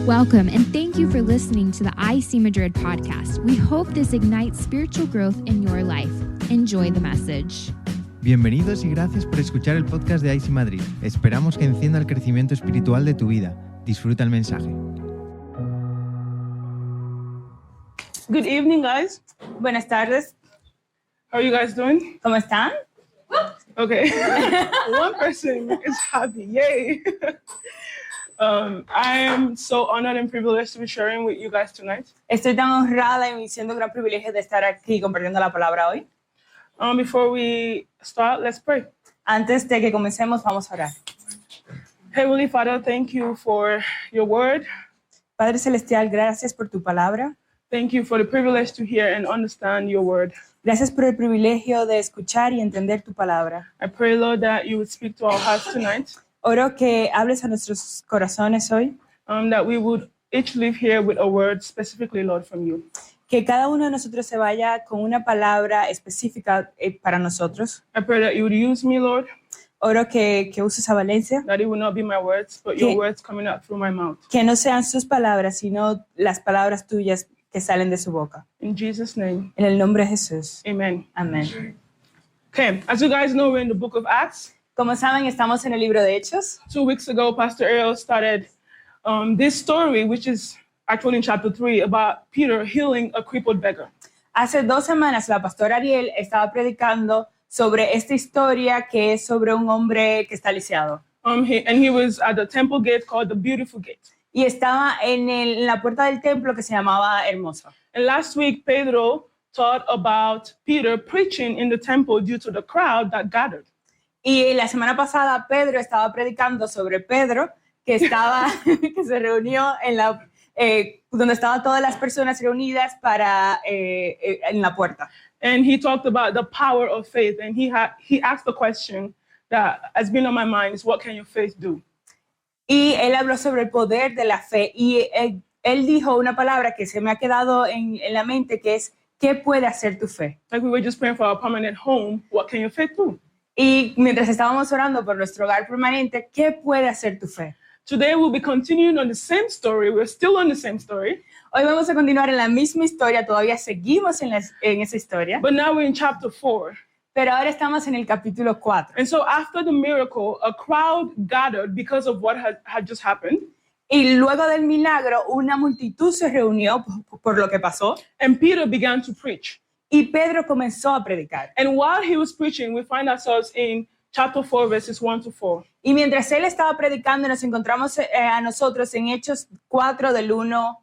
Welcome, and thank you for listening to the IC Madrid podcast. We hope this ignites spiritual growth in your life. Enjoy the message. Bienvenidos y gracias por escuchar el podcast de IC Madrid. Esperamos que encienda el crecimiento espiritual de tu vida. Disfruta el mensaje. Good evening, guys. Buenas tardes. How are you guys doing? ¿Cómo están? Okay. One person is happy. Yay. I am so honored and privileged to be sharing with you guys tonight. Estoy tan honrada y siendo un gran privilegio de estar aquí compartiendo la palabra hoy. Before we start, let's pray. Antes de que comencemos, vamos a orar. Heavenly Father, thank you for your word. Padre Celestial, gracias por tu palabra. Thank you for the privilege to hear and understand your word. Gracias por el privilegio de escuchar y entender tu palabra. I pray, Lord, that you would speak to our hearts tonight. Oro que hables a nuestros corazones hoy. That we would each live here with a word specifically, Lord, from you. Que cada uno de nosotros se vaya con una palabra específica para nosotros. I pray that you would use me, Lord. Oro que uses a Valencia. That it will not be my words, but your words coming out through my mouth. Que no sean sus palabras, sino las palabras tuyas que salen de su boca. In Jesus' name. En el nombre de Jesús. Amen. Amén. Okay, as you guys know, we're in the book of Acts. Como saben, estamos en el libro de Hechos. 2 weeks ago, Pastor Ariel started this story, which is actually in chapter 3, about Peter healing a crippled beggar. Hace 2 semanas, la pastora Ariel estaba predicando sobre esta historia que es sobre un hombre que está lisiado. He was at the temple gate called the Beautiful Gate. Y estaba en la puerta del templo que se llamaba Hermoso. And last week, Pedro taught about Peter preaching in the temple due to the crowd that gathered. Y la semana pasada, Pedro estaba predicando sobre Pedro, que se reunió donde estaban todas las personas reunidas en la puerta. And he talked about the power of faith. And he asked the question that has been on my mind is, what can your faith do? Y él habló sobre el poder de la fe. Y él dijo una palabra que se me ha quedado en la mente, que es, ¿qué puede hacer tu fe? Like we were just praying for our permanent home, what can your faith do? Y mientras estábamos orando por nuestro hogar permanente, ¿qué puede hacer tu fe? Today we'll be continuing on the same story. We're still on the same story. Hoy vamos a continuar en la misma historia, todavía seguimos en esa historia. But now we're in chapter 4. Pero ahora estamos en el capítulo 4. And so after the miracle, a crowd gathered because of what had just happened. Y luego del milagro, una multitud se reunió por lo que pasó. And Peter began to preach. Y Pedro comenzó a predicar. And while he was preaching, we find ourselves in chapter 4, verses 1 to 4. Y mientras él estaba predicando, nos encontramos a nosotros en Hechos 4 del 1.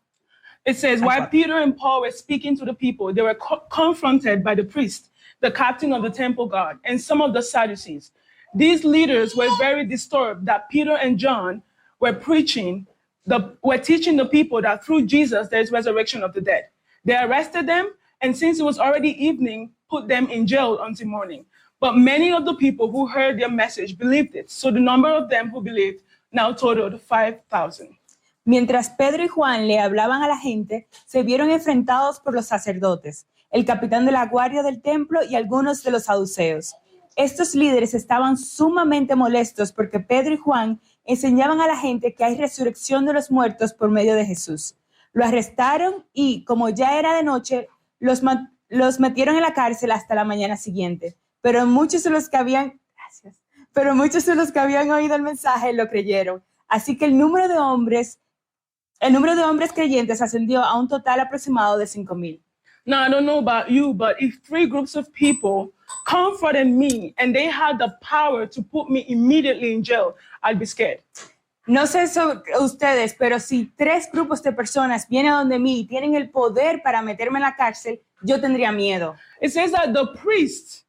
It says, while Peter and Paul were speaking to the people, they were confronted by the priest, the captain of the temple guard, and some of the Sadducees. These leaders were very disturbed that Peter and John were teaching the people that through Jesus there is resurrection of the dead. They arrested them, and since it was already evening, put them in jail until morning. But many of the people who heard their message believed it. So the number of them who believed now totaled 5,000. Mientras Pedro y Juan le hablaban a la gente, se vieron enfrentados por los sacerdotes, el capitán de la guardia del templo y algunos de los saduceos. Estos líderes estaban sumamente molestos porque Pedro y Juan enseñaban a la gente que hay resurrección de los muertos por medio de Jesús. Lo arrestaron y, como ya era de noche, los metieron en la cárcel hasta la mañana siguiente. Pero muchos de los que habían oído el mensaje lo creyeron. Así que el número de hombres creyentes ascendió a un total aproximado de 5,000. Now, I don't know about you, but if 3 groups of people comforted me and they had the power to put me immediately in jail, I'd be scared. No sé sobre ustedes, pero si 3 grupos de personas vienen a donde mí y tienen el poder para meterme en la cárcel, yo tendría miedo. It says that the priest,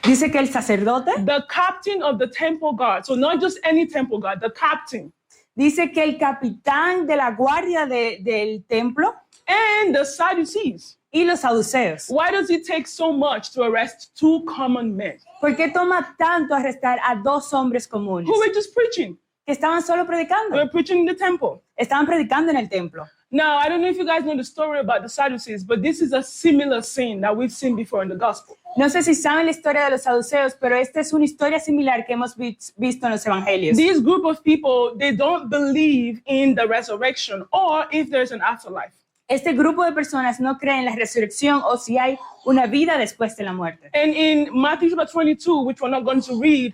dice que el sacerdote, the captain of the temple guard, so not just any temple guard, the captain, dice que el capitán de la guardia del templo, and the Sadducees. Y los saduceos. Why does it take so much to arrest 2 common men? ¿Por qué toma tanto arrestar a 2 hombres comunes? Who were just preaching. Que estaban solo predicando. They were preaching in the temple. Estaban predicando en el templo. Now, I don't know if you guys know the story about the Sadducees, but this is a similar scene that we've seen before in the gospel. No sé si saben la historia de los saduceos, pero esta es una historia similar que hemos visto en los evangelios. This group of people, they don't believe in the resurrection or if there's an afterlife. Este grupo de personas no creen en la resurrección o si hay una vida después de la muerte. And in Matthew chapter 22, which we're not going to read,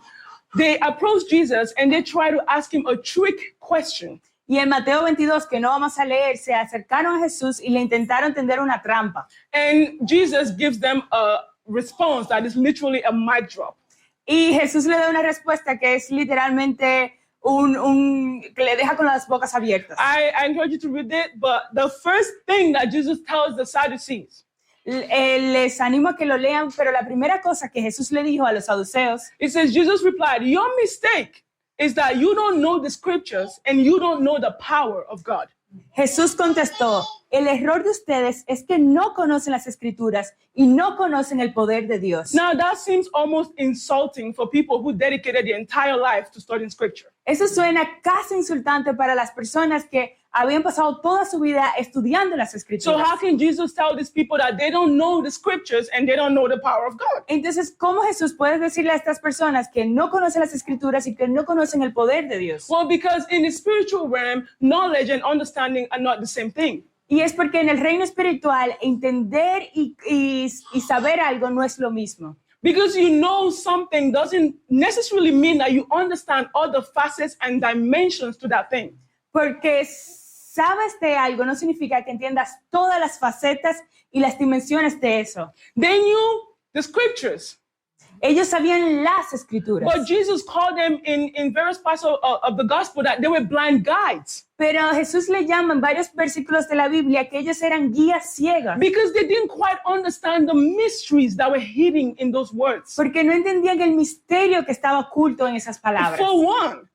they approach Jesus and they try to ask him a trick question. Y en Mateo 22, que no vamos a leer, se acercaron a Jesús y le intentaron tender una trampa. And Jesus gives them a response that is literally a mic drop. Y Jesús le da una respuesta que es literalmente que le deja con las bocas abiertas. I encourage you to read it, but the first thing that Jesus tells the Sadducees, Les animo a que lo lean, pero la primera cosa que Jesús le dijo a los saduceos, it says, Jesus replied, your mistake is that you don't know the scriptures and you don't know the power of God. Jesús contestó, el error de ustedes es que no conocen las escrituras y no conocen el poder de Dios. Now that seems almost insulting for people who dedicated their entire life to studying scripture. Eso suena casi insultante para las personas que habían pasado toda su vida estudiando las So escrituras. how can Jesus tell these people that they don't know the scriptures and they don't know the power of God? Entonces, ¿cómo Jesús puede decirle a estas personas que no conocen las escrituras y que no conocen el poder de Dios? Well, because in the spiritual realm, knowledge and understanding are not the same thing. Y es porque en el reino espiritual entender y saber algo no es lo mismo. Because you know something doesn't necessarily mean that you understand all the facets and dimensions to that thing. Porque sabes de algo no significa que entiendas todas las facetas y las dimensiones de eso. They knew the scriptures, Ellos sabían las escrituras. but Jesus called them in various parts of the gospel that they were blind guides Pero Jesús le llama en varios versículos de la Biblia que ellos eran guías ciegas. because they didn't quite understand the mysteries that were hidden in those words. Porque no entendían el misterio que estaba oculto en esas palabras. For one,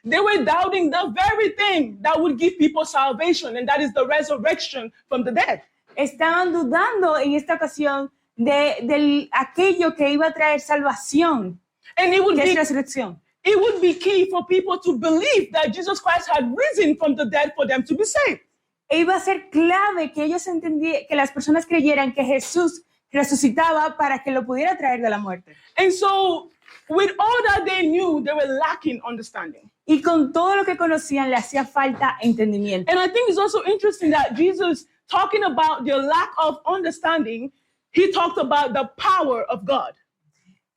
they were doubting the very thing that would give people salvation, and that is the resurrection from the dead. Estaban dudando en esta ocasión de aquello que iba a traer salvación, And it would que es be resurrección. it would be key for people to believe that Jesus Christ had risen from the dead for them to be saved. E iba a ser clave que ellos entendieran, que las personas creyeran que Jesús resucitaba para que lo pudiera traer de la muerte. And so, with all that they knew, they were lacking understanding. Y con todo lo que conocían le hacía falta entendimiento. And I think it's also interesting that Jesus, talking about their lack of understanding, he talked about the power of God.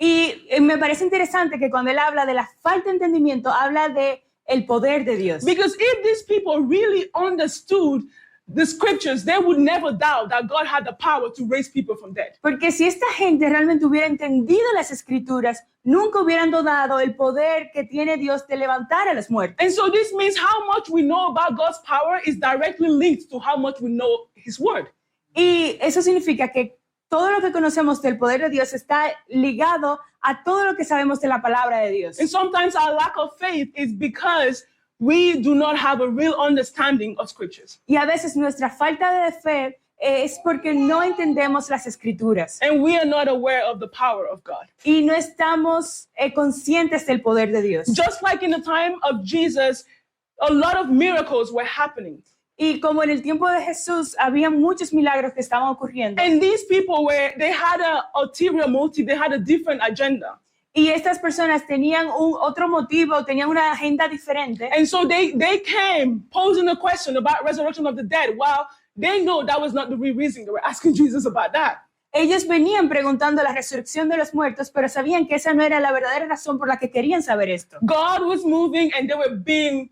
Y me parece interesante que cuando él habla de la falta de entendimiento, habla de el poder de Dios. Because if these people really understood the scriptures, they would never doubt that God had the power to raise people from dead. Porque si esta gente realmente hubiera entendido las escrituras, nunca hubieran dudado el poder que tiene Dios de levantar a los muertos. And so this means how much we know about God's power is directly linked to how much we know his word. Y eso significa que todo lo que conocemos del poder de Dios está ligado a todo lo que sabemos de la palabra de Dios. And sometimes our lack of faith is because we do not have a real understanding of scriptures. Y a veces nuestra falta de fe es porque no entendemos las escrituras And we are not aware of the power of God. y no estamos conscientes del poder de Dios. Just like in the time of Jesus, a lot of miracles were happening. Y como en el tiempo de Jesús había muchos milagros que estaban ocurriendo. And these people they had an ulterior motive, they had a different agenda. Y estas personas tenían otro motivo, tenían una agenda diferente. And so they came posing a question about resurrection of the dead. While they know that was not the real reason they were asking Jesus about that. Ellos venían preguntando la resurrección de los muertos, pero sabían que esa no era la verdadera razón por la que querían saber esto. God was moving and they were being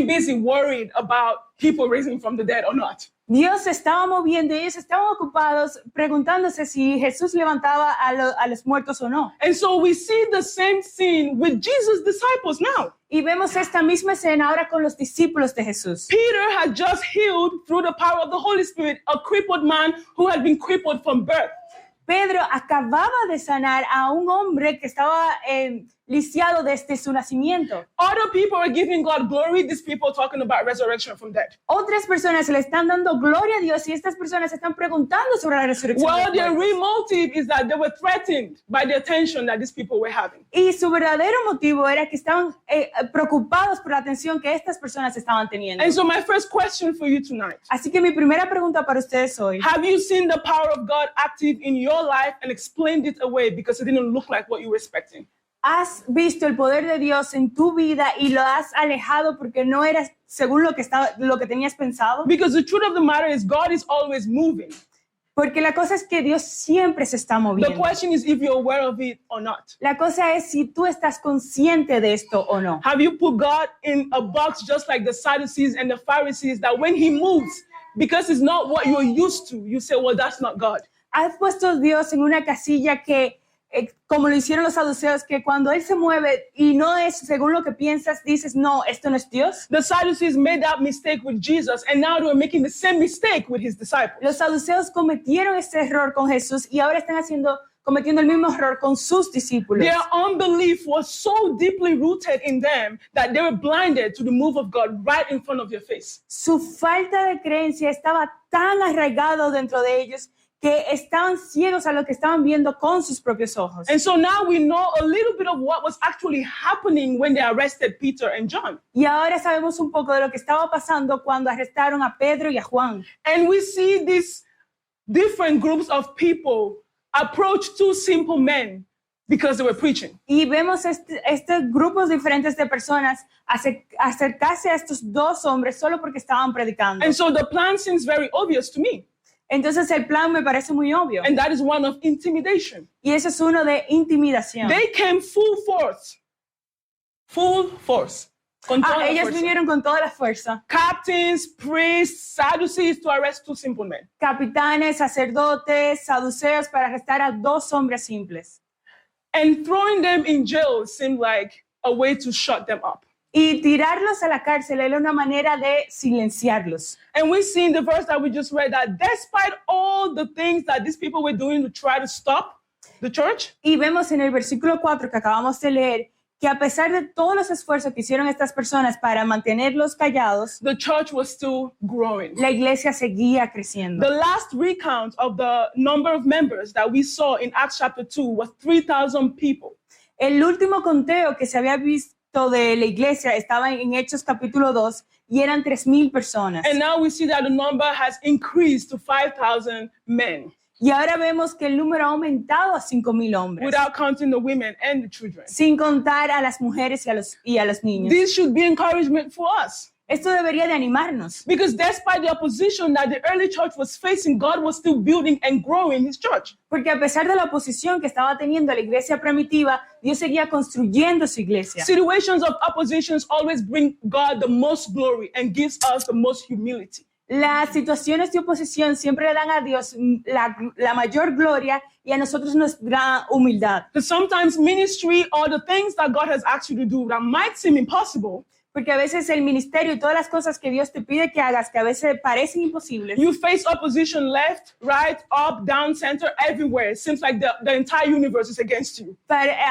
busy worried about people raising from the dead or not. Dios se estaba moviendo y ellos estaban ocupados preguntándose si Jesús levantaba a los muertos o no. And so we see the same scene with Jesus' disciples now. Y vemos esta misma escena ahora con los discípulos de Jesús. Peter had just healed through the power of the Holy Spirit a crippled man who had been crippled from birth. Pedro acababa de sanar a un hombre que estaba lisiado desde su nacimiento. Other people are giving God glory. These people talking about resurrection from dead. Otras personas le están dando gloria a Dios y estas personas están preguntando sobre la resurrección. Well, de their los muertos. real motive is that they were threatened by the attention that these people were having. Y su verdadero motivo era que estaban preocupados por la atención que estas personas estaban teniendo. And so my first question for you tonight, Así que mi primera pregunta para ustedes hoy, have you seen the power of God active in your life and explained it away because it didn't look like what you were expecting? ¿has visto el poder de Dios en tu vida y lo has alejado porque no era según lo que tenías pensado? Because the truth of the matter is God is always moving. Porque la cosa es que Dios siempre se está The moviendo. question is if you're aware of it or not. La cosa es si tú estás consciente de esto o no. Have you put God in a box just like the Sadducees and the Pharisees that when he moves, because it's not what you're used to, you say, well, that's not God. ¿Has puesto a Dios en una casilla que, como lo hicieron los saduceos, que cuando Él se mueve y no es según lo que piensas, dices, no, esto no es Dios? The Sadducees made that mistake with Jesus, and now they're making the same mistake with his disciples. Los saduceos cometieron este error con Jesús y ahora están cometiendo el mismo error con sus discípulos. Their unbelief was so deeply rooted in them that they were blinded to the move of God right in front of their face. Su falta de creencia estaba tan arraigado dentro de ellos que estaban ciegos a lo que estaban viendo con sus propios ojos. And so now we know a little bit of what was actually happening when they arrested Peter and John. Y ahora sabemos un poco de lo que estaba pasando cuando arrestaron a Pedro y a Juan. And we see these different groups of people approach two simple men because they were preaching. Y vemos estos grupos diferentes de personas acercarse a estos dos hombres solo porque estaban predicando. And so the plan seems very obvious to me. Entonces el plan me parece muy obvio. And that is one of intimidation. Y eso es uno de intimidación. They came full force. Full force. Con toda la Ellos fuerza. vinieron con toda la fuerza. Captains, priests, Sadducees to arrest two simple men. Capitanes, sacerdotes, saduceos para arrestar a dos hombres simples. And throwing them in jail seemed like a way to shut them up. Y tirarlos a la cárcel era una manera de silenciarlos. And we see in the verse that we just read that despite all the things that these people were doing to try to stop the church, Y vemos en el versículo 4 que acabamos de leer que a pesar de todos los esfuerzos que hicieron estas personas para mantenerlos callados, the church was still growing. la iglesia seguía creciendo. The last recount of the number of members that we saw in Acts chapter 2 was 3,000 people. El último conteo que se había visto de la iglesia estaba en Hechos capítulo 2 y eran 3,000 personas. And now we see that the number has increased to 5,000 men, Y ahora vemos que el número ha aumentado a 5,000 hombres, without counting the women and the children. sin contar a las mujeres y a los niños. This should be encouragement for us. Esto debería de animarnos, Because despite the opposition that the early church was facing, God was still building and growing his church. porque a pesar de la oposición que estaba teniendo la iglesia primitiva, Dios seguía construyendo su iglesia. Situations of oppositions always bring God the most glory and gives us the most humility. Las situaciones de oposición siempre le dan a Dios la mayor gloria y a nosotros nos da humildad. Because sometimes ministry or the things that God has asked you to do that might seem impossible, Porque a veces el ministerio y todas las cosas que Dios te pide que hagas, que a veces parecen imposibles, you face opposition left, right, up, down, center, everywhere. It seems like the entire universe is against you.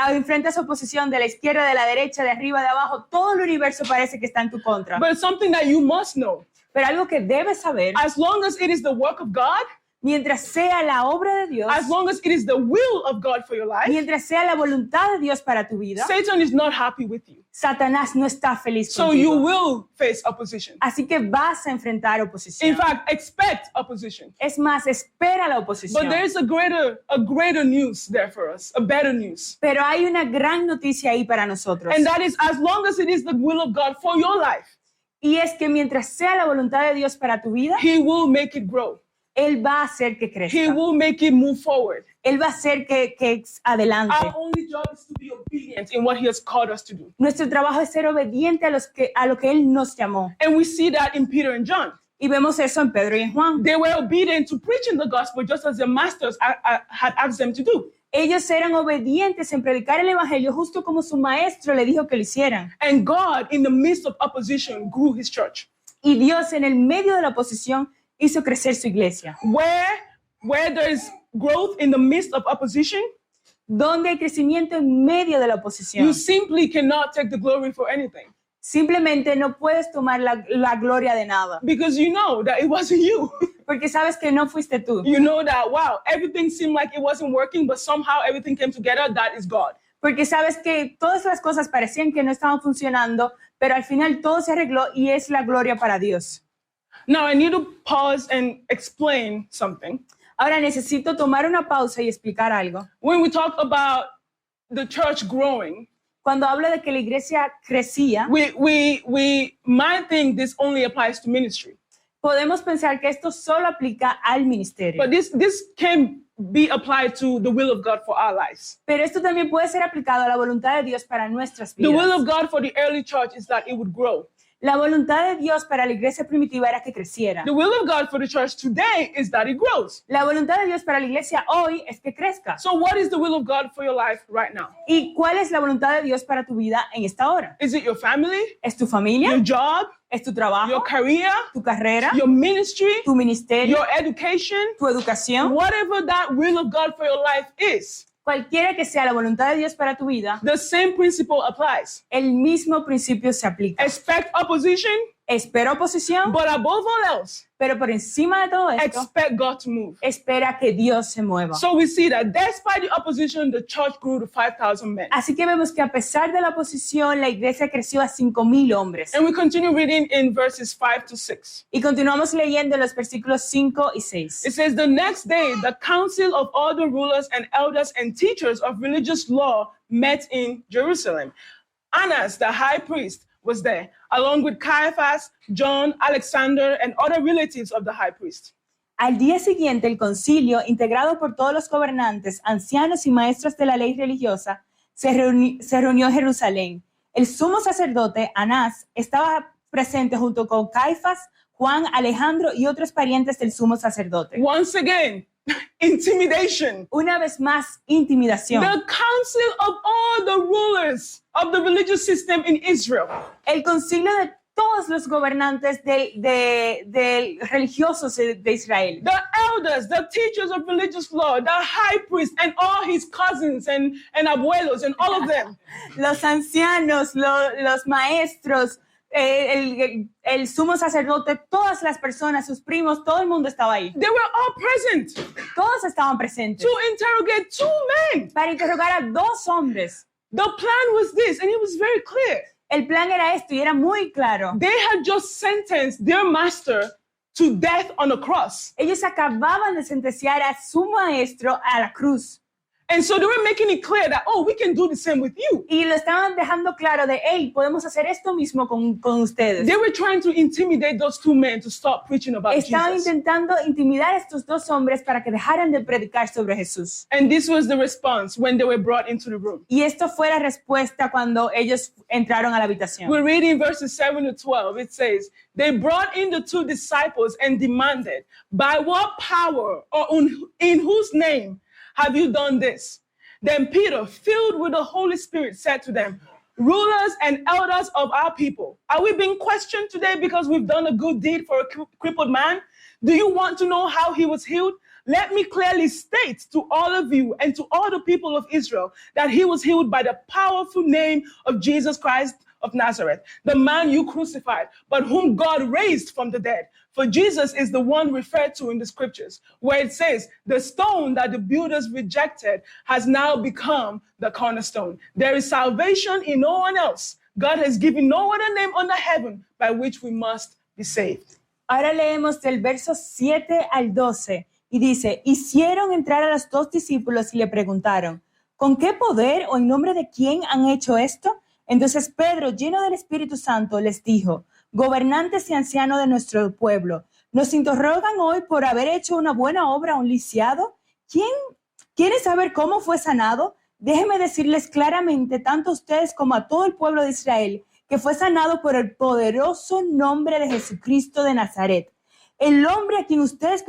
enfrentas oposición de la izquierda, de la derecha, de arriba, de abajo, todo el universo parece que está en tu contra. But it's something that you must know. Pero algo que debes saber, As long as it is the work of God, mientras sea la obra de Dios, as long as it is the will of God for your life, mientras sea la voluntad de Dios para tu vida, Satan is not happy with you. Satanás no está feliz So you contigo. will face opposition. Así que vas a enfrentar oposición. In fact, expect opposition. Es más, espera la oposición. But there is a greater news there for us, a better news. Pero hay una gran noticia ahí para nosotros. And that is, as long as it is the will of God for your life, Y es que mientras sea la voluntad de Dios para tu vida, He will make it grow. Él va a hacer que He crezca. will make it move forward. Él va a hacer que adelante. Our only job is to be obedient in what He has called us to do. Nuestro trabajo es ser obediente a lo que Él nos llamó. And we see that in Peter and John. Y vemos eso en Pedro y en Juan. They were obedient to preaching the gospel just as their masters had asked them to do. Ellos eran obedientes en predicar el evangelio justo como su maestro le dijo que lo hicieran. And God, in the midst of opposition, grew His church. Y Dios en el medio de la oposición hizo crecer su iglesia. Where there is growth in the midst of opposition, donde hay crecimiento en medio de la oposición. you simply cannot take the glory for anything Simplemente no puedes tomar la gloria de nada, because you know that it wasn't you. porque sabes que no fuiste tú. You know that, wow, everything seemed like it wasn't working, but somehow everything came together. That is God. Porque sabes que todas las cosas parecían que no estaban funcionando, pero al final todo se arregló y es la gloria para Dios. Now, I need to pause and explain something. Ahora necesito tomar una pausa y explicar algo. When we talk about the church growing, Cuando hablo de que la iglesia crecía, we might think this only applies to ministry, podemos pensar que esto solo aplica al ministerio. but this can be applied to the will of God for our lives. Pero esto también puede ser aplicado a la voluntad de Dios para nuestras The will vidas. of God for the early church is that it would grow. La voluntad de Dios para la iglesia primitiva era que creciera. The will of God for the church today is that it grows. La voluntad de Dios para la iglesia hoy es que crezca. So what is the will of God for your life right now? ¿Y cuál es la voluntad de Dios para tu vida en esta hora? Is it your family, ¿Es tu familia? your job, ¿Es tu your trabajo? career, ¿Tu carrera? your ministry, ¿Tu ministerio? your education? ¿Tu educación? Whatever that will of God for your life is, Cualquiera que sea la voluntad de Dios para tu vida, the same principle applies. el mismo principio se aplica. Expect opposition, Espera oposición, but above all else, pero por encima de todo esto, expect God to move. espera que Dios se mueva. So we see that despite the opposition, the church grew to 5,000 men. Así que vemos que a pesar de la oposición, la iglesia creció a 5,000 hombres. And we continue reading in verses 5 to 6. Y continuamos leyendo los versículos 5 y 6. It says, the next day, the council of all the rulers and elders and teachers of religious law met in Jerusalem. Annas, the high priest, was there, along with Caiaphas, John, Alexander, and other relatives of the high priest. Al día siguiente, el concilio, integrado por todos los gobernantes, ancianos y maestros de la ley religiosa, se reunió en Jerusalén. El sumo sacerdote, Anás, estaba presente junto con Caifás, Juan, Alejandro y otros parientes del sumo sacerdote. Once again, intimidation. Una vez más, intimidación. The council of all the rulers of the religious system in Israel. El concilio de todos los gobernantes de religiosos de Israel. The elders, the teachers of religious law, the high priest, and all his cousins and abuelos, and all of them. Los ancianos, los maestros, el sumo sacerdote, todas las personas, sus primos, todo el mundo estaba ahí. They were all present Todos estaban presentes to interrogate two men. para interrogar a dos hombres. The plan was this, and it was very clear. El plan era esto y era muy claro. They had just sentenced their master to death on a cross. Ellos acababan de sentenciar a su maestro a la cruz. And so they were making it clear that, oh, we can do the same with you. Y lo estaban dejando claro de, hey, podemos hacer esto mismo con ustedes. They were trying to intimidate those two men to stop preaching about Estaban Jesus. intentando intimidar a estos dos hombres para que dejaran de predicar sobre Jesús. And this was the response when they were brought into the room. Y esto fue la respuesta cuando ellos entraron a la habitación. We read in verses 7 to 12, it says, they brought in the two disciples and demanded, by what power or in whose name have you done this? Then Peter, filled with the Holy Spirit, said to them, rulers and elders of our people, are we being questioned today because we've done a good deed for a crippled man? Do you want to know how he was healed? Let me clearly state to all of you and to all the people of Israel that he was healed by the powerful name of Jesus Christ of Nazareth, the man you crucified, but whom God raised from the dead. For Jesus is the one referred to in the scriptures, where it says, the stone that the builders rejected has now become the cornerstone. There is salvation in no one else. God has given no other name under heaven by which we must be saved. Ahora leemos del verso 7 al 12 y dice, hicieron entrar a los dos discípulos y le preguntaron, ¿con qué poder o en nombre de quién han hecho esto? Entonces Pedro, lleno del Espíritu Santo, les dijo, gobernantes y ancianos de nuestro pueblo, ¿nos interrogan hoy por haber hecho una buena obra a un lisiado? ¿Quién quiere saber cómo fue sanado? Déjenme decirles claramente, tanto a ustedes como a todo el pueblo de Israel, que fue sanado por el poderoso nombre de Jesucristo de Nazaret, el hombre a quien ustedes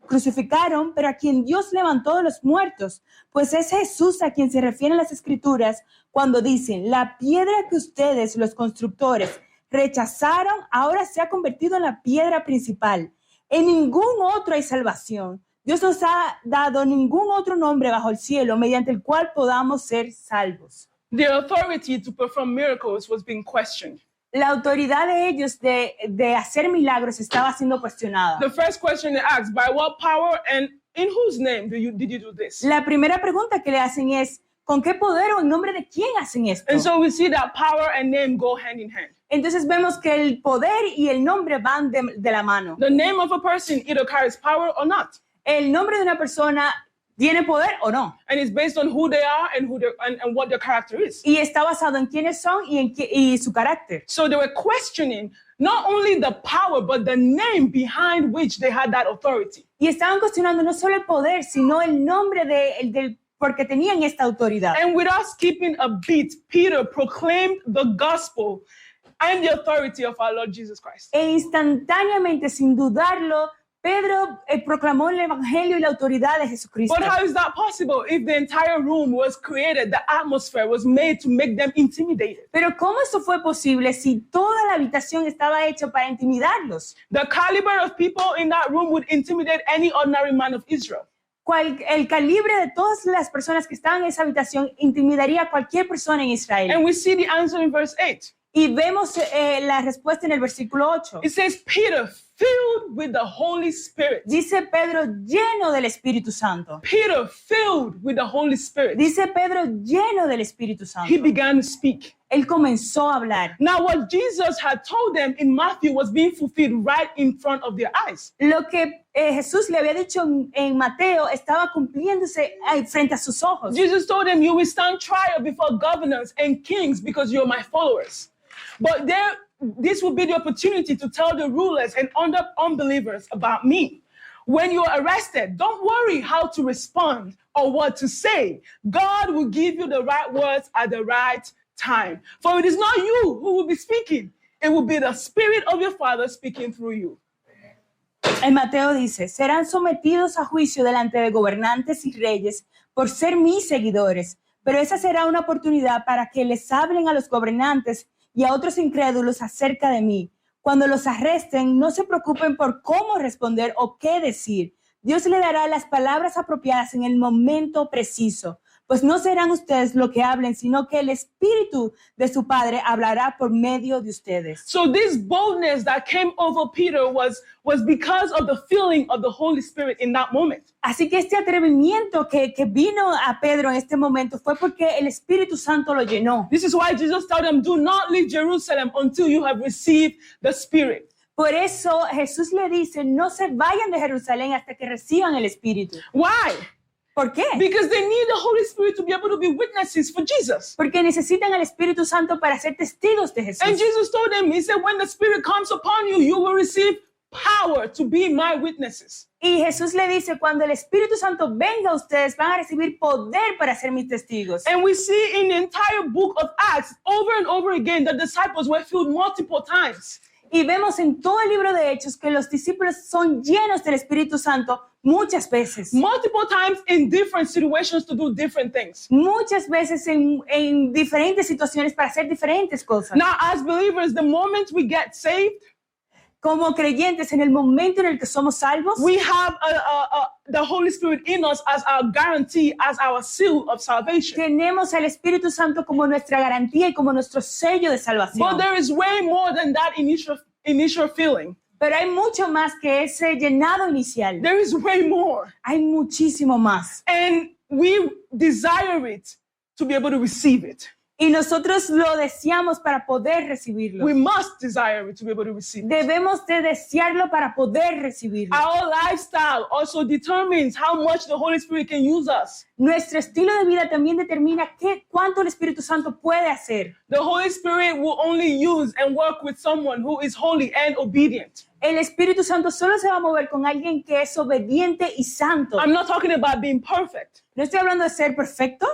crucificaron, pero a quien Dios levantó de los muertos, pues es Jesús a quien se refieren las Escrituras cuando dicen, la piedra que ustedes, los constructores, rechazaron, ahora se ha convertido en la piedra principal. En ningún otro hay salvación. Dios nos ha dado ningún otro nombre bajo el cielo mediante el cual podamos ser salvos. Their authority to perform miracles was being questioned. La autoridad de ellos de hacer milagros estaba siendo cuestionada. The first question they asked, by what power and in whose name did you do this? La primera pregunta que le hacen es, ¿con qué poder o en nombre de quién hacen esto? And so we see that power and name go hand in hand. Entonces vemos que el poder y el nombre van de la mano. The name of a person either carries power or not. El nombre de una persona tiene poder o no. And it's based on who they are and and what their character is. Y está basado en quiénes son y su carácter. So they were questioning not only the power, but the name behind which they had that authority. Y estaban cuestionando no solo el poder, sino el nombre del porque tenían esta autoridad. And without skipping a beat, Peter proclaimed the gospel and the authority of our Lord Jesus Christ. E instantáneamente, sin dudarlo, Pedro proclamó el evangelio y la autoridad de Jesucristo. But how is that possible if the entire room was created, the atmosphere was made to make them intimidated? Pero ¿cómo eso fue posible si toda la habitación estaba hecha para intimidarlos? The caliber of people in that room would intimidate any ordinary man of Israel. El calibre de todas las personas que estaban en esa habitación intimidaría a cualquier persona en Israel. And we see the answer in verse 8. Y vemos la respuesta en el versículo 8. It says, Peter, filled with the Holy Spirit. Dice Pedro, lleno del Espíritu Santo. Peter, filled with the Holy Spirit. Dice Pedro, lleno del Espíritu Santo. He began to speak. Él comenzó a hablar. Now, what Jesus had told them in Matthew was being fulfilled right in front of their eyes. Lo que Jesús le había dicho en Mateo estaba cumpliéndose frente a sus ojos. Jesus told them, you will stand trial before governors and kings because you're my followers. But this will be the opportunity to tell the rulers and unbelievers about me. When you're arrested, don't worry how to respond or what to say. God will give you the right words at the right time. For it is not you who will be speaking. It will be the Spirit of your Father speaking through you. En Mateo dice, serán sometidos a juicio delante de gobernantes y reyes por ser mis seguidores, pero esa será una oportunidad para que les hablen a los gobernantes y a otros incrédulos acerca de mí. Cuando los arresten, no se preocupen por cómo responder o qué decir. Dios le dará las palabras apropiadas en el momento preciso, pues no serán ustedes lo que hablen, sino que el Espíritu de su Padre hablará por medio de ustedes. So this boldness that came over Peter was because of the filling of the Holy Spirit in that moment. Así que este atrevimiento que vino a Pedro en este momento fue porque el Espíritu Santo lo llenó. This is why Jesus told them, do not leave Jerusalem until you have received the Spirit. Por eso Jesús le dice, no se vayan de Jerusalén hasta que reciban el Espíritu. Why? ¿Por qué? Because they need the Holy Spirit to be able to be witnesses for Jesus. Porque necesitan al Espíritu Santo para ser testigos de Jesús. And Jesus told them, he said, when the Spirit comes upon you, you will receive power to be my witnesses. Y Jesús le dice, cuando el Espíritu Santo venga a ustedes, van a recibir poder para ser mis testigos. And we see in the entire book of Acts, over and over again, the disciples were filled multiple times. Y vemos en todo el libro de Hechos que los discípulos son llenos del Espíritu Santo muchas veces. Multiple times in different situations to do different things. Muchas veces en diferentes situaciones para hacer diferentes cosas. Now, as believers, the moment we get saved, como creyentes, en el momento en el que somos salvos, we have the Holy Spirit in us as our guarantee, as our seal of salvation. Tenemos al Espíritu Santo como nuestra garantía y como nuestro sello de salvación. But there is way more than that initial feeling. Pero hay mucho más que ese llenado inicial. There is way more. Hay muchísimo más. And we desire it to be able to receive it. Y nosotros lo deseamos para poder recibirlo. We must desire it to be able to receive it. Debemos de desearlo para poder recibirlo. Our lifestyle also determines how much the Holy Spirit can use us. Nuestro estilo de vida también determina cuánto el Espíritu Santo puede hacer. The Holy Spirit will only use and work with someone who is holy and obedient. El Espíritu Santo solo se va a mover con alguien que es obediente y santo. I'm not talking about being perfect. No estoy hablando de ser perfecto.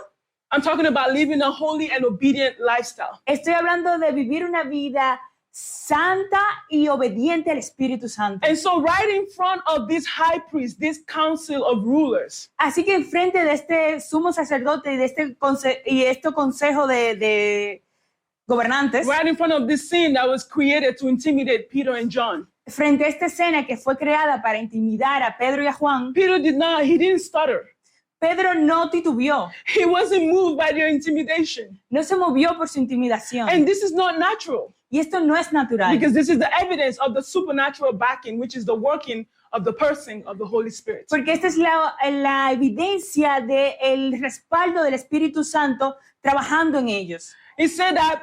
I'm talking about living a holy and obedient lifestyle. Estoy hablando de vivir una vida santa y obediente al Espíritu Santo. And so right in front of this high priest, this council of rulers, así que enfrente de este sumo sacerdote y de este consejo de gobernantes, right in front of this scene that was created to intimidate Peter and John, frente a esta escena que fue creada para intimidar a Pedro y a Juan, Peter he didn't stutter. Pedro no titubeó, He wasn't moved by their intimidation. no se movió por su intimidación. And this is not natural Y esto no es natural, because this is the evidence of the supernatural backing, which is the working of the person of the Holy Spirit. porque esta es la evidencia del respaldo del Espíritu Santo trabajando en ellos. It said that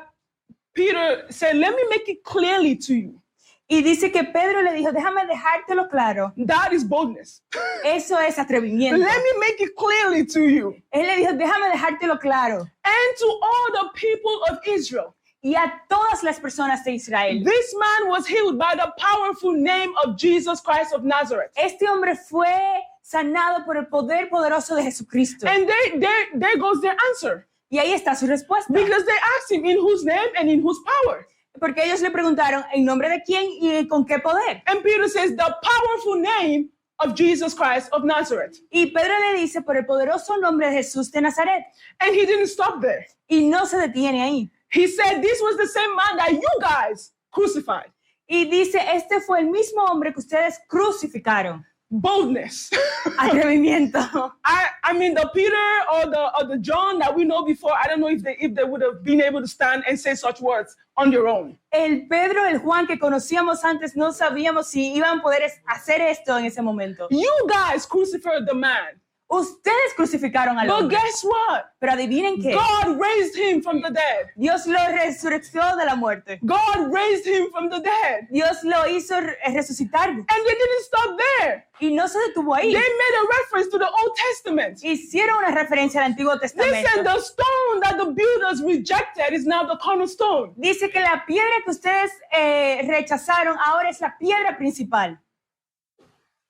Peter said, let me make it clearly to you. Y dice que Pedro le dijo, déjame dejártelo claro, That is boldness. eso es atrevimiento. Let me make it clearly to you Él le dijo, déjame dejártelo claro. and to all the people of Israel. Y a todas las personas de Israel. This man was healed by the powerful name of Jesus Christ of Nazareth. Este hombre fue sanado por el poder poderoso de Jesucristo. And there goes their answer. Y ahí está su respuesta. Because they asked him in whose name and in whose power. Porque ellos le preguntaron, ¿en nombre de quién y con qué poder? And Peter says, the powerful name of Jesus Christ of Nazareth. Y Pedro le dice, por el poderoso nombre de Jesús de Nazaret. And he didn't stop there. Y no se detiene ahí. He said, this was the same man that you guys crucified. Y dice, este fue el mismo hombre que ustedes crucificaron. Boldness. Atrevimiento. I mean, the Peter or the John that we know before, I don't know if they would have been able to stand and say such words on their own. El Pedro, el Juan que conocíamos antes, no sabíamos si iban a poder hacer esto en ese momento. You guys crucified the man. Ustedes crucificaron al But hombre. guess what? Pero adivinen qué. God raised him from the dead. Dios lo resurreció de la muerte. God raised him from the dead. Dios lo hizo resucitar. And they didn't stop there. Y no se detuvo ahí. They made a reference to the Old Testament. Hicieron una referencia al Antiguo They Testamento. said the stone that the builders rejected is now the cornerstone. Dice que la piedra que ustedes rechazaron ahora es la piedra principal.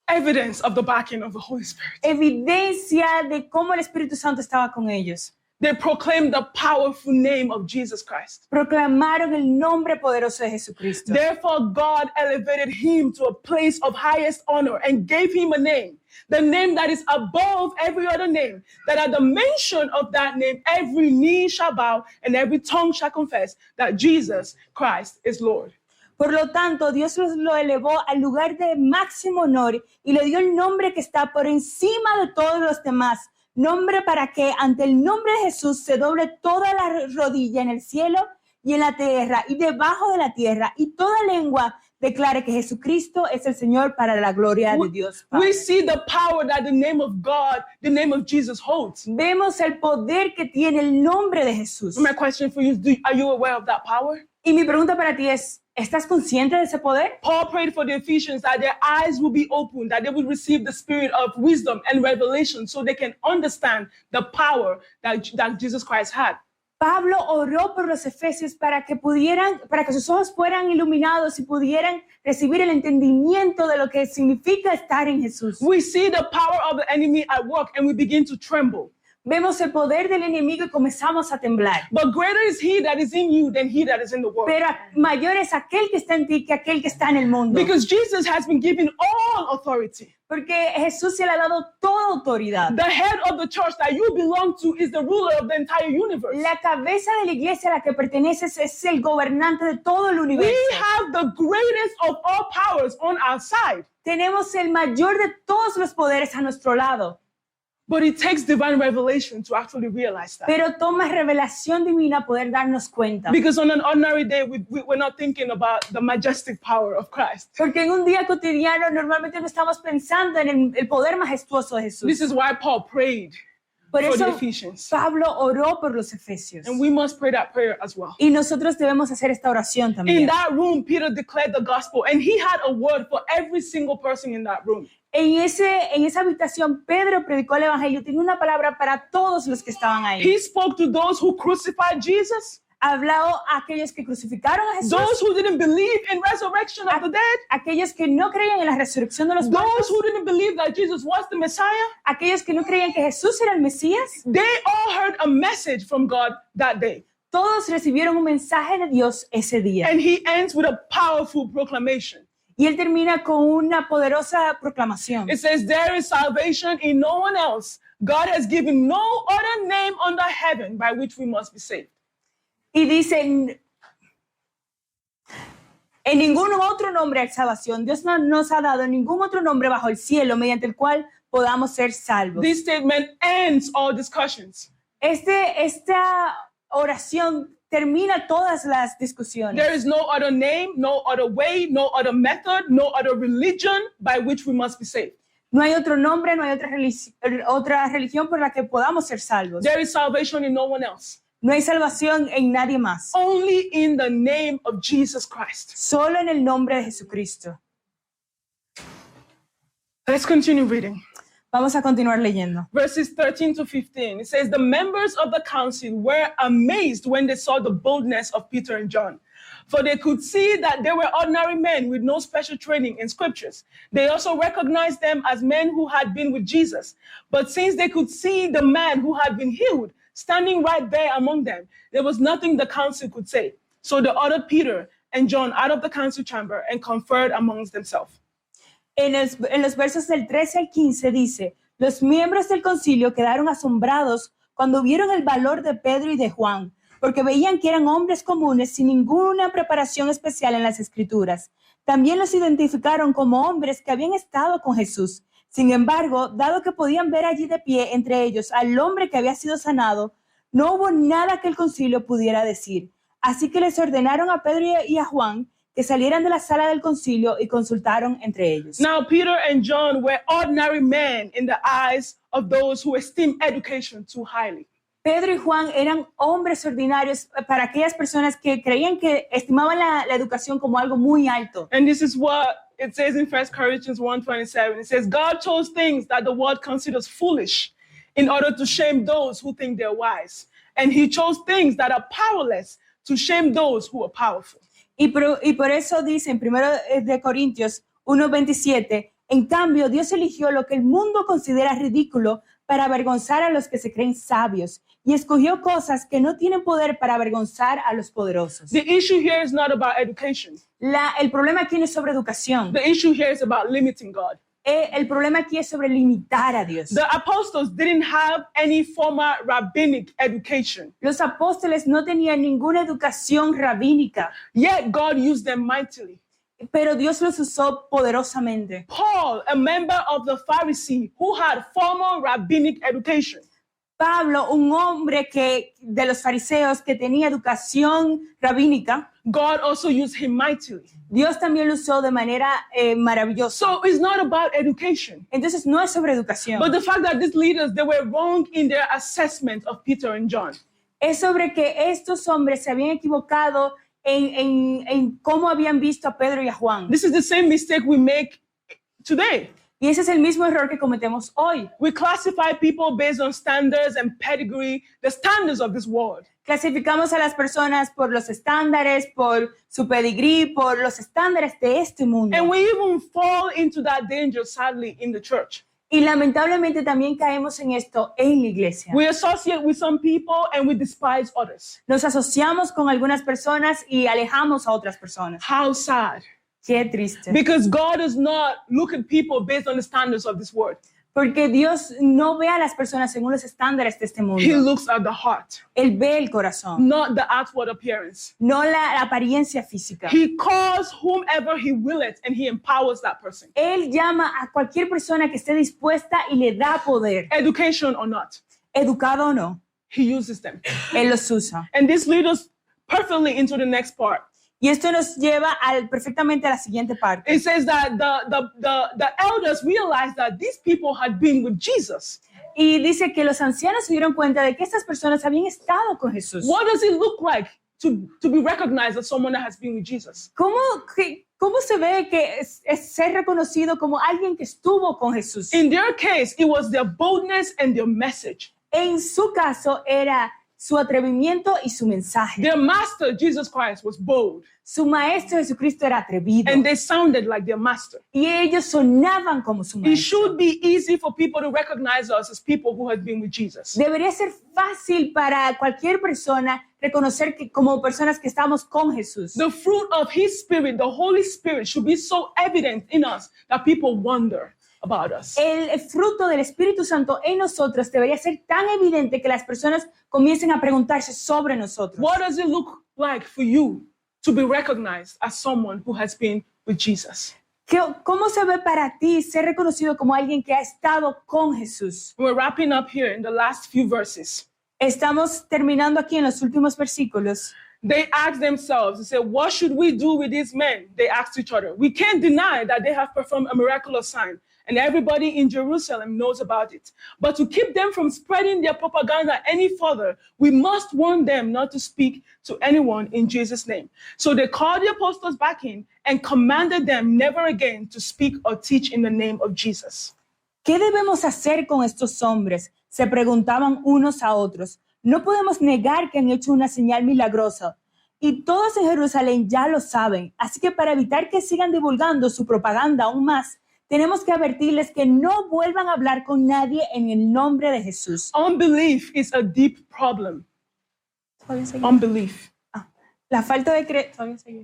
Evidence of the backing of the Holy Spirit. Evidencia de cómo el Espíritu Santo estaba con ellos. They proclaimed the powerful name of Jesus Christ. Proclamaron el nombre poderoso de Jesucristo. Therefore, God elevated him to a place of highest honor and gave him a name, the name that is above every other name, that at the mention of that name, every knee shall bow and every tongue shall confess that Jesus Christ is Lord. Por lo tanto, Dios lo elevó al lugar de máximo honor y le dio el nombre que está por encima de todos los demás. Nombre para que ante el nombre de Jesús se doble toda la rodilla en el cielo y en la tierra y debajo de la tierra y toda lengua declare que Jesucristo es el Señor para la gloria de Dios Padre. We see the power that the name of God, the name of Jesus holds. Vemos el poder que tiene el nombre de Jesús. My question for you is, are you aware of that power? Y mi pregunta para ti es, ¿estás consciente de ese poder? Paul prayed for the Ephesians that their eyes will be opened, that they will receive the spirit of wisdom and revelation so they can understand the power that Jesus Christ had. Pablo oró por los efesios para que sus ojos fueran iluminados y pudieran recibir el entendimiento de lo que significa estar en Jesús. We see the power of the enemy at work and we begin to tremble. Vemos el poder del enemigo y comenzamos a temblar. But greater is he that is in you than he that is in the world. Pero mayor es aquel que está en ti que aquel que está en el mundo. Because Jesus has been given all authority. Porque Jesús se le ha dado toda autoridad. The head of the church that you belong to is the ruler of the entire universe. La cabeza de la iglesia a la que perteneces es el gobernante de todo el universo. We have the greatest of all powers on our side. Tenemos el mayor de todos los poderes a nuestro lado. But it takes divine revelation to actually realize that. Pero toma revelación divina poder darnos cuenta. Because on an ordinary day, we're not thinking about the majestic power of Christ. Porque en un día cotidiano normalmente no estamos pensando en el poder majestuoso de Jesús. This is why Paul prayed Por for the eso Ephesians. Pablo oró por los efesios. And we must pray that prayer as well. Y nosotros debemos hacer esta oración In también. that room, Peter declared the gospel, and he had a word for every single person in that room. En esa habitación, Pedro predicó el evangelio. Tiene una palabra para todos los que estaban ahí. He spoke to those who crucified Jesus, Habló a aquellos que crucificaron a Jesús, those who didn't believe in resurrection of the dead, aquellos que no creían en la resurrección de los those muertos, who didn't believe that Jesus was the Messiah. aquellos que no creían que Jesús era el Mesías. They all heard a message from God that day. Todos recibieron un mensaje de Dios ese día. And he ends with a powerful proclamation. Y él termina con una poderosa proclamación. It says, there is salvation in no one else. God has given no other name under heaven by which we must be saved. Y dice, En ningún otro nombre hay salvación. Dios no nos ha dado ningún otro nombre bajo el cielo mediante el cual podamos ser salvos. This statement ends all discussions. Esta oración termina todas las discusiones. There is no other name, no other way, no other method, no other religion by which we must be saved. No hay otro nombre, no hay otra religión por la que podamos ser salvos. There is salvation in no one else. No hay salvación en nadie más. Only in the name of Jesus Christ. Solo en el nombre de Jesucristo. Let's continue reading. Vamos a continuar leyendo. Verses 13 to 15. It says, the members of the council were amazed when they saw the boldness of Peter and John. For they could see that they were ordinary men with no special training in scriptures. They also recognized them as men who had been with Jesus. But since they could see the man who had been healed standing right there among them, there was nothing the council could say. So they ordered Peter and John out of the council chamber and conferred amongst themselves. En los versos del 13 al 15 dice, los miembros del concilio quedaron asombrados cuando vieron el valor de Pedro y de Juan, porque veían que eran hombres comunes sin ninguna preparación especial en las escrituras. También los identificaron como hombres que habían estado con Jesús. Sin embargo, dado que podían ver allí de pie entre ellos al hombre que había sido sanado, no hubo nada que el concilio pudiera decir. Así que les ordenaron a Pedro y a Juan que salieran de la sala del concilio y consultaron entre ellos. Now Peter and John were ordinary men in the eyes of those who esteem education too highly. Pedro y Juan eran hombres ordinarios para aquellas personas que creían que estimaban la educación como algo muy alto. And this is what it says in 1 Corinthians 1:27. It says, God chose things that the world considers foolish in order to shame those who think they're wise. And he chose things that are powerless to shame those who are powerful. Y por eso dice en 1 de Corintios 1:27, en cambio Dios eligió lo que el mundo considera ridículo para avergonzar a los que se creen sabios y escogió cosas que no tienen poder para avergonzar a los poderosos. The issue here is not about education. El problema aquí no es sobre educación. The issue here is about limiting God. El problema aquí es sobre limitar a Dios. The apostles didn't have any formal rabbinic education. Los apóstoles no tenían ninguna educación rabínica, Yet God used them mightily. pero Dios los usó poderosamente. Paul, a member of the Pharisee who had formal rabbinic education, Pablo, un hombre de los fariseos que tenía educación rabínica, God also used him mightily. Dios también lo usó de manera maravillosa. So it's not about education. Entonces no es sobre educación, But the fact that these leaders, they were wrong in their assessment of Peter and John. es sobre que estos hombres se habían equivocado en cómo habían visto a Pedro y a Juan. This is the same mistake we make today. Y ese es el mismo error que cometemos hoy. We classify people based on standards and pedigree, the standards of this world. Clasificamos a las personas por los estándares, por su pedigrí, por los estándares de este mundo. And we even fall into that danger, sadly, in the church. Y lamentablemente también caemos en esto en la iglesia. We associate with some people and we despise others. Nos asociamos con algunas personas y alejamos a otras personas. How sad. Qué triste. Because God does not look at people based on the standards of this world. Porque Dios no ve a las personas según los estándares de este He mundo. looks at the heart, Él ve el corazón, not the outward appearance. no la apariencia física. He calls whomever he willeth and he empowers that person. Él llama a cualquier persona que esté dispuesta y le da poder, Education or not, educado o no. he uses them. Él los usa. And this leads us perfectly into the next part. Y esto nos lleva perfectamente a la siguiente parte. It says that the elders realized that these people had been with Jesus. Y dice que los ancianos se dieron cuenta de que estas personas habían estado con Jesús. What does it look like to be recognized as someone that has been with Jesus? ¿Cómo se ve que es ser reconocido como alguien que estuvo con Jesús? In their case, it was their boldness and their message. En su caso era su atrevimiento y su mensaje. Their master, Jesus Christ, was bold. Su maestro Jesucristo era atrevido. And they sounded like their master. Y ellos sonaban como su It maestro. should be easy for people to recognize us as people who have been with Jesus. Debería ser fácil para cualquier persona reconocer que como personas que estamos con Jesús. The fruit of His Spirit, the Holy Spirit, should be so evident in us that people wonder about us. El fruto del Espíritu Santo en nosotros debería ser tan evidente que las personas comiencen a preguntarse sobre nosotros. What does it look like for you to be recognized as someone who has been with Jesus? ¿Cómo se ve para ti ser reconocido como alguien que ha estado con Jesús? We're wrapping up here in the last few verses. Estamos terminando aquí en los últimos versículos. They asked themselves, they said, what should we do with these men? They asked each other. We can't deny that they have performed a miraculous sign, and everybody in Jerusalem knows about it. But to keep them from spreading their propaganda any further, we must warn them not to speak to anyone in Jesus' name. So they called the apostles back in and commanded them never again to speak or teach in the name of Jesus. ¿Qué debemos hacer con estos hombres? Se preguntaban unos a otros. No podemos negar que han hecho una señal milagrosa. Y todos en Jerusalén ya lo saben. Así que para evitar que sigan divulgando su propaganda aún más, tenemos que advertirles que no vuelvan a hablar con nadie en el nombre de Jesús. Unbelief is a deep problem. Unbelief. La falta de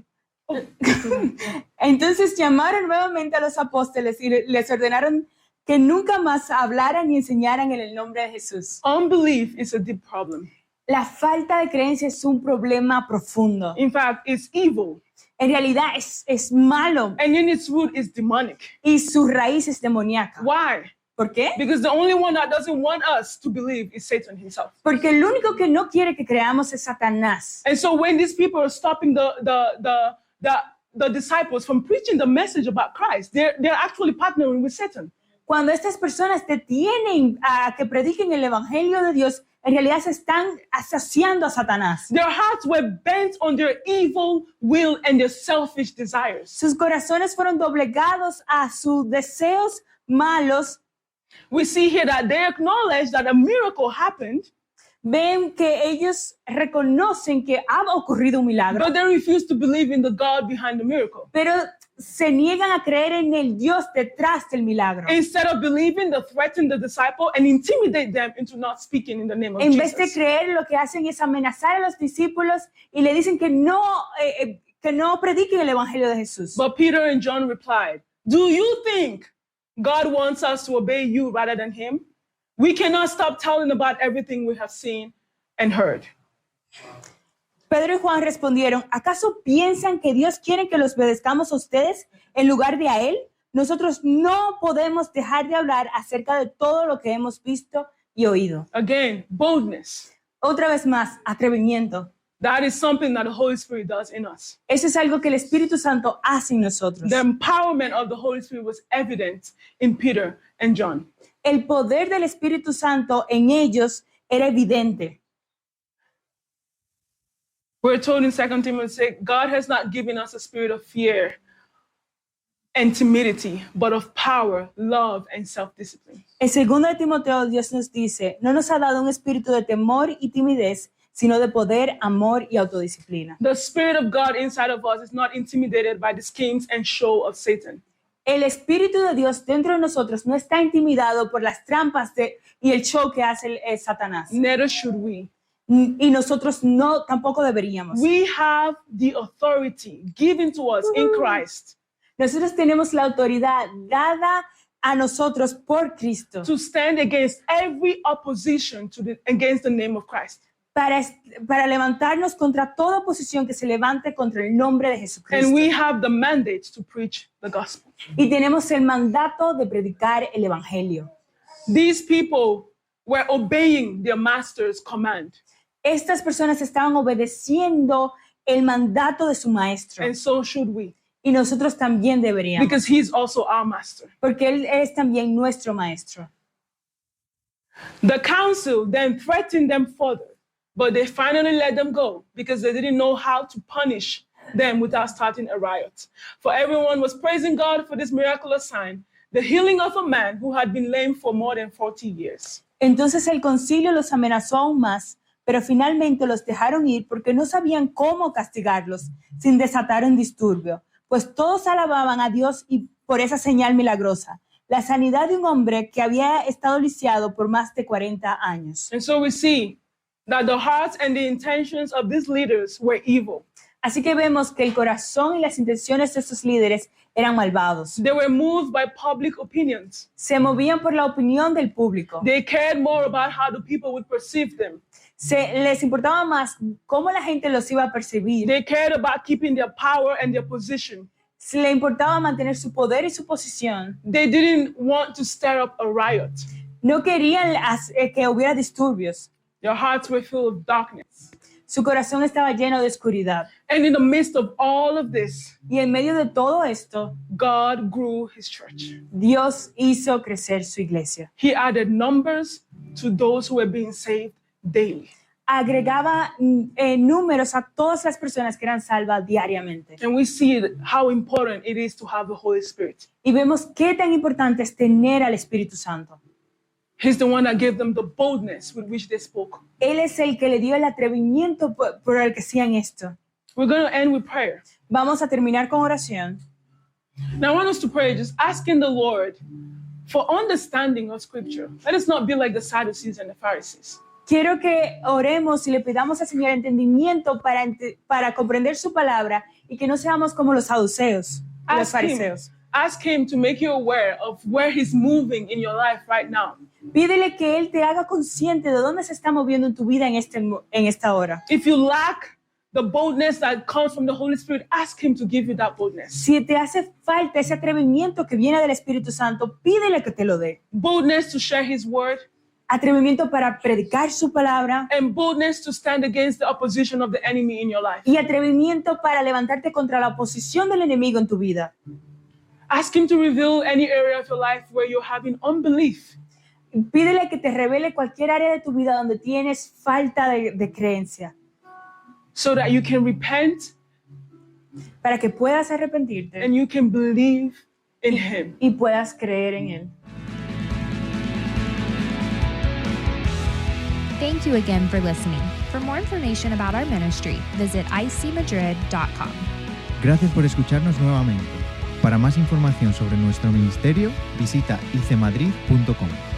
Entonces llamaron nuevamente a los apóstoles y les ordenaron que nunca más hablaran ni enseñaran en el nombre de Jesús. Unbelief is a deep problem. La falta de creencia es un problema profundo. In fact, it's evil. En realidad es malo. And in its root is demonic. Y su raíz es demoníaca. Why? ¿Por qué? Because the only one that doesn't want us to believe is Satan himself. Porque el único que no quiere que creamos es Satanás. And so when these people are stopping the disciples from preaching the message about Christ, they're actually partnering with Satan. Cuando estas personas detienen a que prediquen el evangelio de Dios, en realidad se están asociando a Satanás. Their hearts were bent on their evil will and their selfish desires. Sus corazones fueron doblegados a sus deseos malos. We see here that they acknowledge that a miracle happened. Ven que ellos reconocen que ha ocurrido un milagro. But they refuse to believe in the God behind the miracle. Pero se niegan a creer en el Dios detrás del milagro. Instead of believing, they threaten the disciple and intimidate them into not speaking in the name of En Jesus. vez de creer, lo que hacen es amenazar a los discípulos y le dicen que no prediquen el evangelio de Jesús. But Peter and John replied, "Do you think God wants us to obey you rather than him? We cannot stop telling about everything we have seen and heard." Pedro y Juan respondieron, ¿acaso piensan que Dios quiere que los obedezcamos a ustedes en lugar de a Él? Nosotros no podemos dejar de hablar acerca de todo lo que hemos visto y oído. Again, boldness. Otra vez más, atrevimiento. That is something that the Holy Spirit does in us. Eso es algo que el Espíritu Santo hace en nosotros. The empowerment of the Holy Spirit was evident in Peter and John. El poder del Espíritu Santo en ellos era evidente. We're told in 2 Timothy, God has not given us a spirit of fear and timidity, but of power, love, and self-discipline. En 2 Timoteo, Dios nos dice, no nos ha dado un espíritu de temor y timidez, sino de poder, amor y autodisciplina. The Spirit of God inside of us is not intimidated by the schemes and show of Satan. El Espíritu de Dios dentro de nosotros no está intimidado por las trampas y el show que hace Satanás. Neither should we. Y nosotros no, tampoco deberíamos. We have the authority given to us in Christ Nosotros tenemos la autoridad dada a nosotros por Cristo to stand against every opposition against the name of Christ. para levantarnos contra toda oposición que se levante contra el nombre de Jesucristo. And we have the mandate to preach the gospel. Y tenemos el mandato de predicar el evangelio. These people were obeying their master's command. Estas personas estaban obedeciendo el mandato de su maestro. And so should we. Y nosotros también deberíamos. Because he's also our master. Porque él es también nuestro maestro. The council then threatened them further, but they finally let them go because they didn't know how to punish them without starting a riot. For everyone was praising God for this miraculous sign, the healing of a man who had been lame for more than 40 years. Entonces el concilio los amenazó aún más, pero finalmente los dejaron ir porque no sabían cómo castigarlos sin desatar un disturbio, pues todos alababan a Dios y por esa señal milagrosa, la sanidad de un hombre que había estado lisiado por más de 40 años. And so we see that the hearts and the intentions of these leaders were evil. Así que vemos que el corazón y las intenciones de estos líderes eran malvados. They were moved by public opinions. Se movían por la opinión del público. They cared more about how the people would perceive them. Les importaba más cómo la gente los iba a percibir. They cared about keeping their power and their position. Le importaba mantener su poder y su posición. They didn't want to stir up a riot. No querían que hubiera disturbios. Their hearts were full of darkness. Su corazón estaba lleno de oscuridad. And in the midst of all of this, Y en medio de todo esto, God grew his church. Dios hizo crecer su iglesia. He added numbers to those who were being saved daily. Agregaba números a todas las personas que eran salvas diariamente. And we see how important it is to have the Holy Spirit. Y vemos qué tan importante es tener al Espíritu Santo. He's the one that gave them the boldness with which they spoke. Él es el que le dio el atrevimiento por el que hacían esto. We're going to end with prayer. Vamos a terminar con oración. Now I want us to pray just asking the Lord for understanding of Scripture. Let us not be like the Sadducees and the Pharisees. Quiero que oremos y le pidamos al Señor entendimiento para comprender su palabra y que no seamos como los saduceos, los fariseos. Ask him to make you aware of where he's moving in your life right now. Pídele que Él te haga consciente de dónde se está moviendo en tu vida en esta hora. If you lack the boldness that comes from the Holy Spirit, ask him to give you that boldness. Si te hace falta ese atrevimiento que viene del Espíritu Santo, pídele que te lo dé. Boldness to share his word. Atrevimiento para predicar su palabra. And boldness to stand against the opposition of the enemy in your life. Y atrevimiento para levantarte contra la oposición del enemigo en tu vida. Ask him to reveal any area of your life where you're having unbelief. Pídele que te revele cualquier área de tu vida donde tienes falta de creencia. So that you can repent. Para que puedas arrepentirte. And you can believe in him. Y puedas creer en él. Thank you again for listening. For more information about our ministry, visit icmadrid.com. Gracias por escucharnos nuevamente. Para más información sobre nuestro ministerio, visita icmadrid.com.